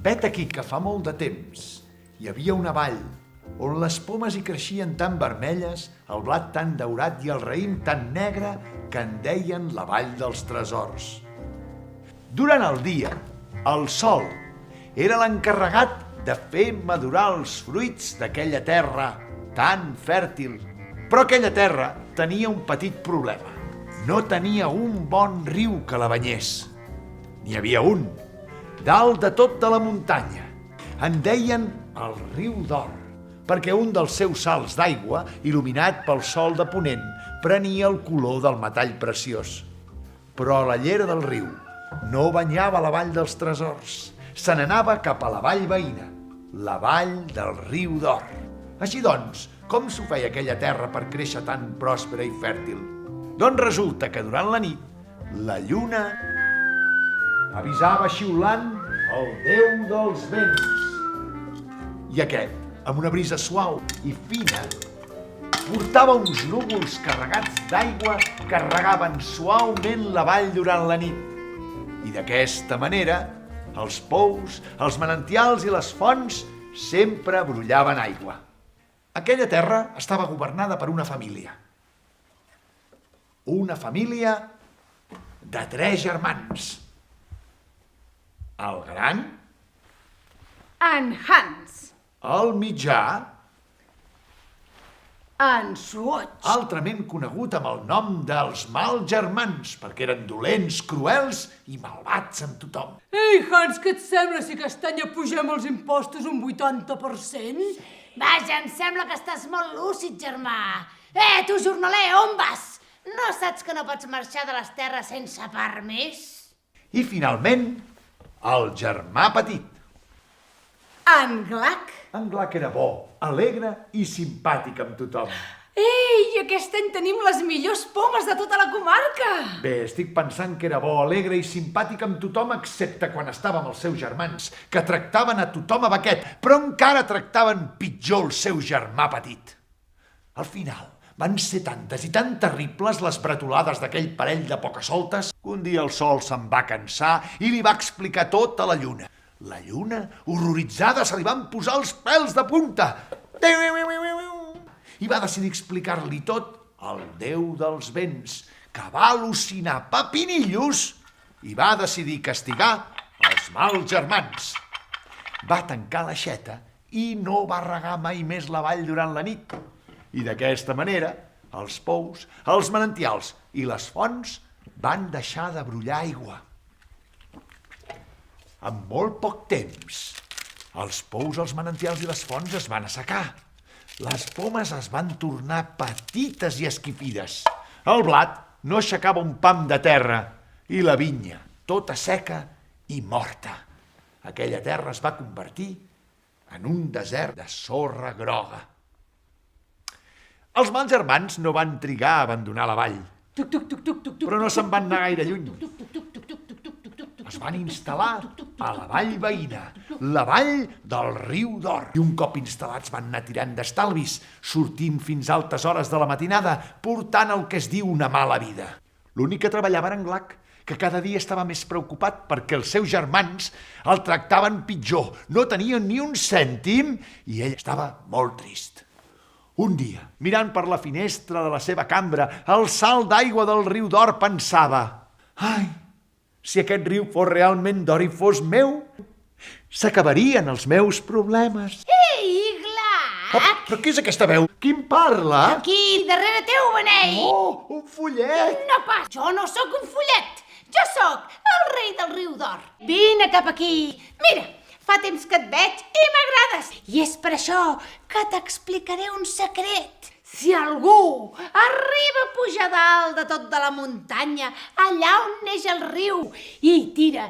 Vet aquí que fa molt de temps hi havia una vall on les pomes hi creixien tan vermelles, el blat tan daurat i el raïm tan negre que en deien la vall dels tresors. Durant el dia, el sol era l'encarregat de fer madurar els fruits d'aquella terra tan fèrtil. Però aquella terra tenia un petit problema. No tenia un bon riu que la banyés. N'hi havia un, dalt de tot de la muntanya. En deien el riu d'or, perquè un dels seus salts d'aigua, il·luminat pel sol de ponent, prenia el color del metall preciós. Però la llera del riu no banyava la vall dels tresors. Se n'anava cap a la vall veïna, la vall del riu d'or. Així doncs, com s'ho feia aquella terra per créixer tan pròspera i fèrtil? Doncs resulta que durant la nit, la lluna avisava xiulant el déu dels vents. I aquest, amb una brisa suau i fina, portava uns núvols carregats d'aigua que regaven suaument la vall durant la nit. I d'aquesta manera, els pous, els manantials i les fonts sempre brollaven aigua. Aquella terra estava governada per una família. Una família de 3 germans. El gran, En Hans, el mitjà, en Swatch, altrament conegut amb el nom dels mals germans, perquè eren dolents, cruels i malvats amb tothom. Ei, Hans, què et sembla si aquest any apugem els impostos un 80%? Vaja, em sembla que estàs molt lúcid, germà. Tu, jornaler, on vas? No saps que no pots marxar de les terres sense permís? I finalment, el germà petit. En Glac. En Glac era bo, alegre i simpàtic amb tothom. Ei, aquest any tenim les millors pomes de tota la comarca. Bé, estic pensant que era bo, alegre i simpàtic amb tothom, excepte quan estava amb els seus germans, que tractaven a tothom amb aquest, però encara tractaven pitjor el seu germà petit. Al final, van ser tantes i tan terribles les bretolades d'aquell parell de pocasoltes que un dia el sol se'n va cansar i li va explicar tot a la lluna. La lluna, horroritzada, se li van posar els pèls de punta. I va decidir explicar-li tot al déu dels vents, que va al·lucinar pepinillos i va decidir castigar els mals germans. Va tancar l'aixeta i no va regar mai més la vall durant la nit. I d'aquesta manera, els pous, els manantials i les fonts van deixar de brollar aigua. En molt poc temps, els pous, els manantials i les fonts es van assecar. Les pomes es van tornar petites i esquipides. El blat no aixecava un pam de terra i la vinya, tota seca i morta. Aquella terra es va convertir en un desert de sorra groga. Els mals germans no van trigar a abandonar la vall, però no se'n van anar gaire lluny. Es van instal·lar a la vall veïna, la vall del riu d'or. I un cop instal·lats van anar tirant d'estalvis, sortint fins a altes hores de la matinada, portant el que es diu una mala vida. L'únic que treballava era en Glac, que cada dia estava més preocupat perquè els seus germans el tractaven pitjor, no tenien ni un cèntim i ell estava molt trist. Un dia, mirant per la finestra de la seva cambra, el salt d'aigua del riu d'or pensava: «Ai, si aquest riu fos realment d'or i fos meu, s'acabarien els meus problemes». Ei, Glac! Oh, però què és aquesta veu? Qui em parla? Aquí, darrere teu, benei! Oh, un follet! No pas, jo no sóc un follet. Jo sóc el rei del riu d'or. Vine cap aquí. Mira, fa temps que et veig i m'agrades. I és per això que t'explicaré un secret. Si algú arriba a pujar dalt de tot de la muntanya, allà on neix el riu, i tira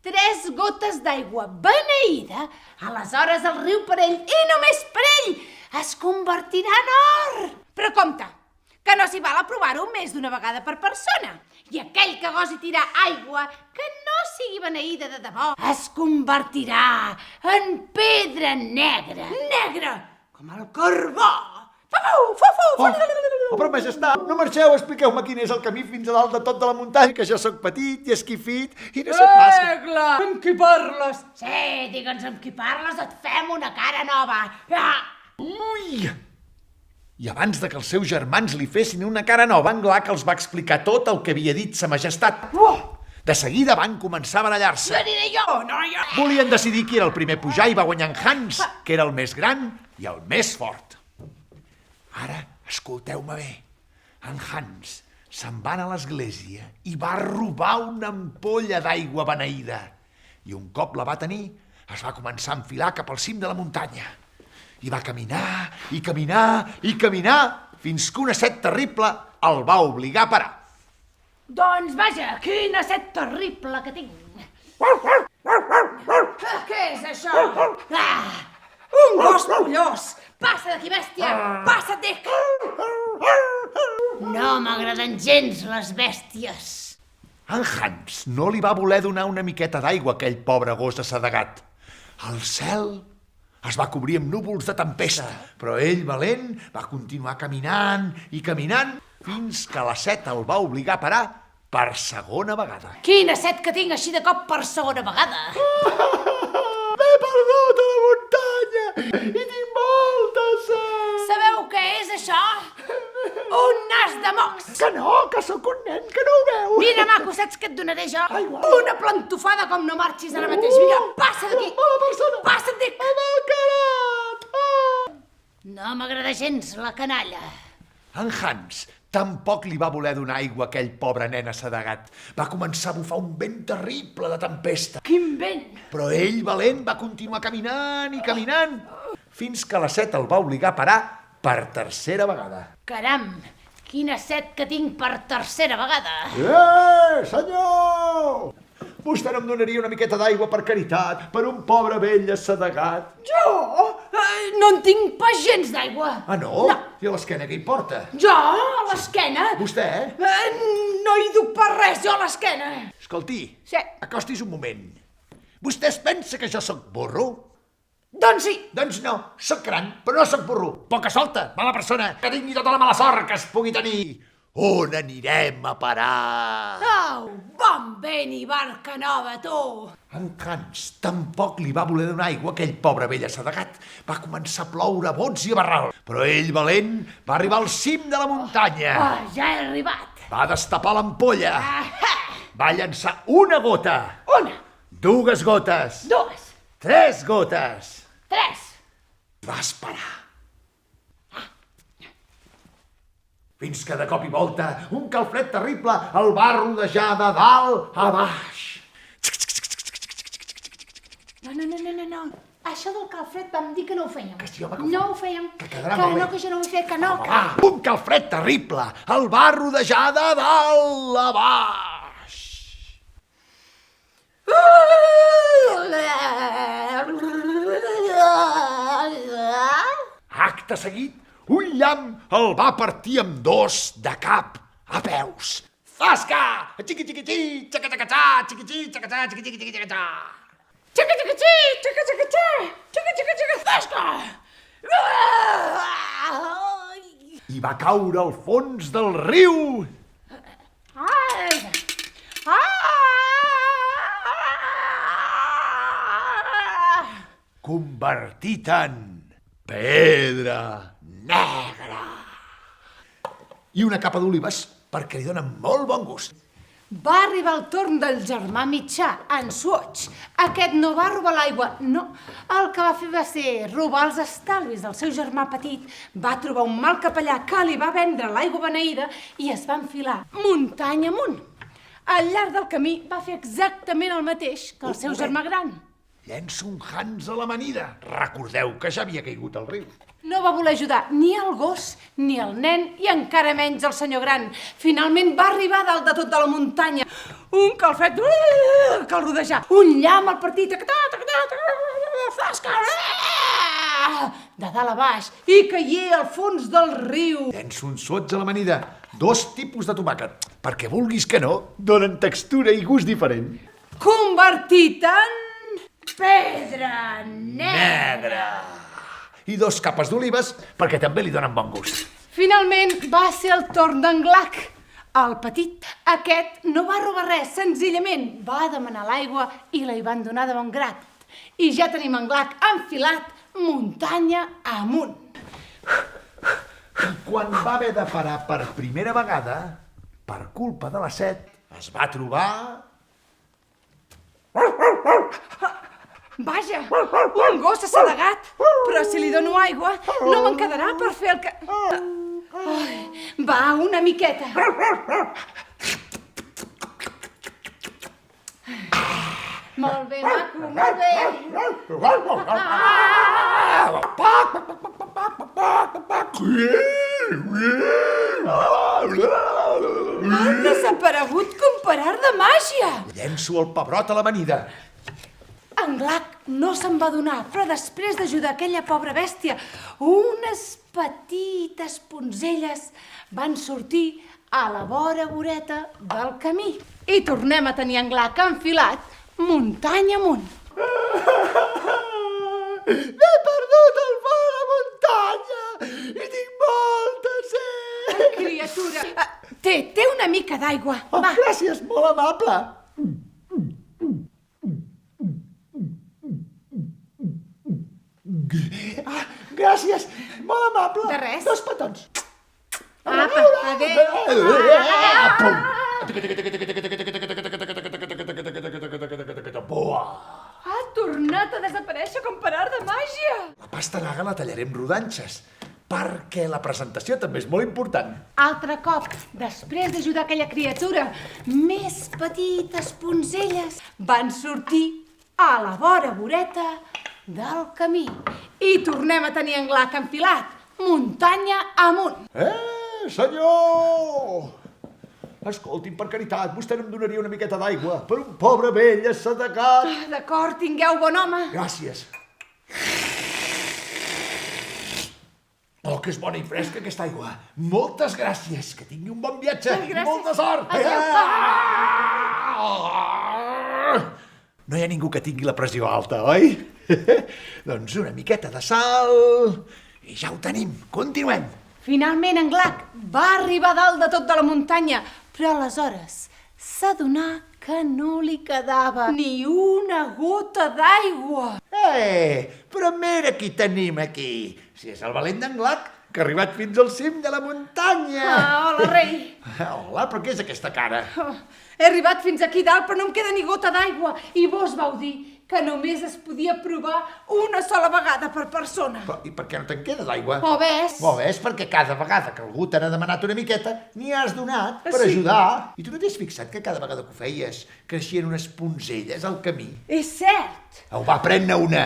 3 gotes d'aigua beneïda, aleshores el riu per ell, i només per ell, es convertirà en or. Però compte, que no s'hi val a provar-ho més d'una vegada per persona. I aquell que gosi tirar aigua que no sigui beneïda de debò, es convertirà en pedra negra. Negra, com el carbó. Fufu, fufu, fufu. Oh, però, majestat, no marxeu, expliqueu-me quin és el camí fins a dalt de tot de la muntanya, que jo sóc petit i esquifit i no sé pas... Clar, amb qui parles? Sí, digue'ns amb qui parles o et fem una cara nova. Ui! I abans de que els seus germans li fessin una cara nova, en Glac els va explicar tot el que havia dit sa majestat. De seguida van començar a barallar-se. No diré jo, no jo. Volien decidir qui era el primer a pujar i va guanyar en Hans, que era el més gran i el més fort. Ara, escolteu-me bé. En Hans se'n va anar a l'església i va robar una ampolla d'aigua beneïda. I un cop la va tenir, es va començar a enfilar cap al cim de la muntanya. I va caminar, i caminar, i caminar, fins que una set terrible el va obligar a parar. Doncs vaja, quina set terrible que tinc. Què és això? Un gos pollós! Passa d'aquí, bèstia! Passa't, dic! No m'agraden gens les bèsties. En Hans no li va voler donar una miqueta d'aigua a aquell pobre gos assedegat. El cel es va cobrir amb núvols de tempesta, però ell, valent, va continuar caminant i caminant fins que la set el va obligar a parar per segona vegada. Quina set que tinc així de cop per segona vegada. M'he perdut a la muntanya i tinc molta set. Sabeu què és això? Un nas de mocs. Que no, que sóc un nen, que no ho veu. Mira, maco, saps què et donaré jo? Aigua. Una plantofada com no marxis ara mateix. Vinga, passa d'aquí. Hola, persona. Passa't, dic. Amb el carat. No m'agrada gens la canalla. En Hans tampoc li va voler donar aigua a aquell pobre nen assedegat. Va començar a bufar un vent terrible de tempesta. Quin vent. Però ell, valent, va continuar caminant i caminant fins que la set el va obligar a parar per tercera vegada. Caram, quina set que tinc per tercera vegada. Senyor! Vostè no em donaria una miqueta d'aigua per caritat, per un pobre vell assedegat? Jo? No en tinc pas gens d'aigua. Ah, no? No. I a l'esquena què hi porta? Jo, a l'esquena? Vostè? No hi duc per res, jo a l'esquena. Escolti, Sí. acostis un moment. Vostè es pensa que jo sóc burro? Doncs sí. Doncs no, sóc gran, però no sóc burro. Poca solta, mala persona, que tingui tota la mala sort que es pugui tenir. On anirem a parar? Au, bon vent i barca nova, tu. En Hans tampoc li va voler donar aigua a aquell pobre vell assedegat. Va començar a ploure a bots i a barral. Però ell, valent, va arribar al cim de la muntanya. Ja he arribat. Va destapar l'ampolla. Ahà. Va llançar una gota. Una, 2 gotes. 2, 3 gotes. 3. Va esperar. Fins que de cop i volta un calfred terrible el va rodejar de dalt a baix. No. Això del calfred vam dir que no ho fèiem. Que sí, home, que ho no fem. ho fèiem. Que quedarà que molt bé. no, que jo no ho he fet, que no. Va, un calfred terrible el va rodejar de dalt a baix. Acte seguit, un llamp el va partir amb 2 de cap a peus. Zasca! Xiqui-xiqui-xi, xaca-xaca-xa, xiqui-xi, xaca-xa, xiqui-xi-xaca-xa. Xica-xica-xi, xica-xica-xi, xica-xica-xica, zasca! I va caure al fons del riu. Convertit en pedra negra. I una capa d'olives perquè li donen molt bon gust. Va arribar el torn del germà mitjà, en Swatch. Aquest no va robar l'aigua, no. El que va fer va ser robar els estalvis del seu germà petit, va trobar un mal capellà que li va vendre l'aigua beneïda i es va enfilar muntanya amunt. Al llarg del camí va fer exactament el mateix que el seu germà gran. Llença un Hans a l'amanida. Recordeu que ja havia caigut al riu. No va voler ajudar ni el gos, ni el nen, i encara menys el senyor gran. Finalment va arribar dalt de tot de la muntanya. Un calfred que el rodejà. Un llamp al partit. De dalt a baix. I caigué al fons del riu. Llença un sots a l'amanida. 2 tipus de tomàquet. Perquè vulguis que no, donen textura i gust diferent. Convertit en pedra negra. I 2 capes d'olives perquè també li donen bon gust. Finalment va ser el torn d'en Glac, el petit. Aquest no va robar res, senzillament va demanar l'aigua i la hi van donar de bon grat. I ja tenim en Glac enfilat muntanya amunt. I quan va haver de parar per primera vegada, per culpa de la set, es va trobar... Vaja, un gos assedegat, però si li dono aigua no me'n quedarà per fer el que... Ai, va, una miqueta. Molt bé, maco, molt bé. Ha desaparegut com per art de màgia. Llenço el pebrot a l'amanida. En Glac no se'n va donar, però després d'ajudar aquella pobra bèstia, unes petites ponzelles van sortir a la vora voreta del camí. I tornem a tenir en Glac enfilat muntanya amunt. M'he perdut el vol a muntanya i tinc molta set. Criatura, té una mica d'aigua. Oh, Va. gràcies, molt amable. Gràcies, molt amable. De res. 2 petons. Apa, adéu. Ha tornat a desaparèixer com per art de màgia. La pastanaga la tallarem rodanxes, perquè la presentació també és molt important. Altre cop, després d'ajudar aquella criatura, més petites ponzelles van sortir a la vora voreta del camí. I tornem a tenir en Glac enfilat, muntanya amunt. Senyor! Escolti'm, per caritat, vostè no em donaria una miqueta d'aigua per un pobre vell assedegat? D'acord, tingueu bon home. Gràcies. Oh, que és bona i fresca aquesta aigua. Moltes gràcies. Que tingui un bon viatge. Gràcies. Molta sort. Adéu. No hi ha ningú que tingui la pressió alta, oi? Doncs una miqueta de sal i ja ho tenim. Continuem. Finalment en Glac va arribar a dalt de tot de la muntanya, però aleshores s'adonà que no li quedava ni una gota d'aigua. Però mira qui tenim aquí. Si és el valent d'en Glac, que ha arribat fins al cim de la muntanya. Hola, rei. Hola, però què és aquesta cara? He arribat fins aquí dalt, però no em queda ni gota d'aigua. I vos vau dir que només es podia provar una sola vegada per persona. I per què no te'n queda d'aigua? O ves? O ves perquè cada vegada que algú te n'ha demanat una miqueta, n'hi has donat per Sí. ajudar. I tu no t'has fixat que cada vegada que ho feies creixien unes ponzelles al camí? És cert. Au, va, pren-ne una.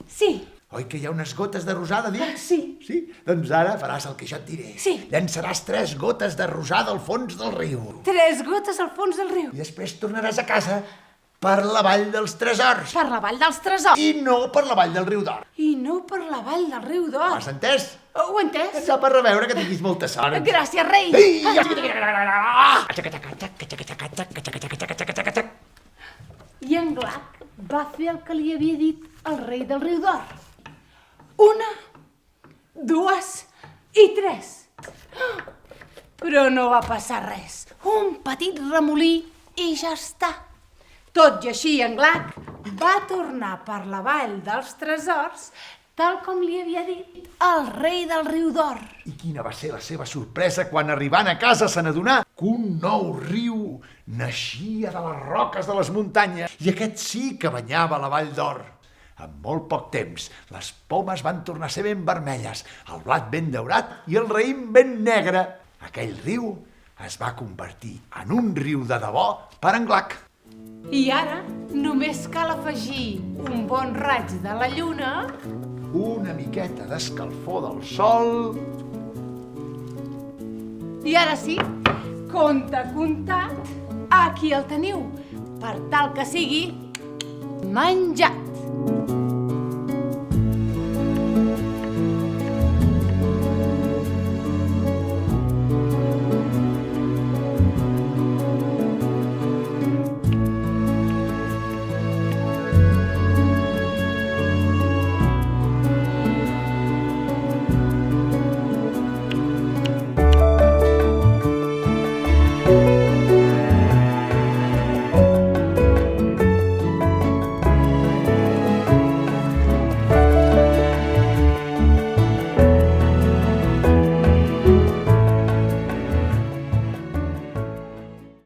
Sí. Oi que hi ha unes gotes de rosada dins? Sí. Sí? Doncs ara faràs el que jo et diré. Sí. Llançaràs 3 gotes de rosada al fons del riu. 3 gotes al fons del riu. I després tornaràs a casa per la vall dels tresors. Per la vall dels tresors. I no per la vall del riu d'Or. I no per la vall del riu d'Or. Has entès? Ho he entès? Et va per reveure que tinguis molta sort. Gràcies, rei. I en Glac va fer el que li havia dit el rei del riu d'Or. 1, 2 i 3. Però no va passar res. Un petit remolí i ja està. Tot i així, en Glac va tornar per la vall dels tresors, tal com li havia dit el rei del riu d'Or. I quina va ser la seva sorpresa quan arribant a casa se n'adonà que un nou riu naixia de les roques de les muntanyes i aquest sí que banyava la vall d'Or. En molt poc temps, les pomes van tornar a ser ben vermelles, el blat ben daurat i el raïm ben negre. Aquell riu es va convertir en un riu de debò per en Glac. I ara només cal afegir un bon raig de la lluna, Una miqueta d'escalfor del sol... i ara sí, compte comptat, aquí el teniu, per tal que sigui menjat.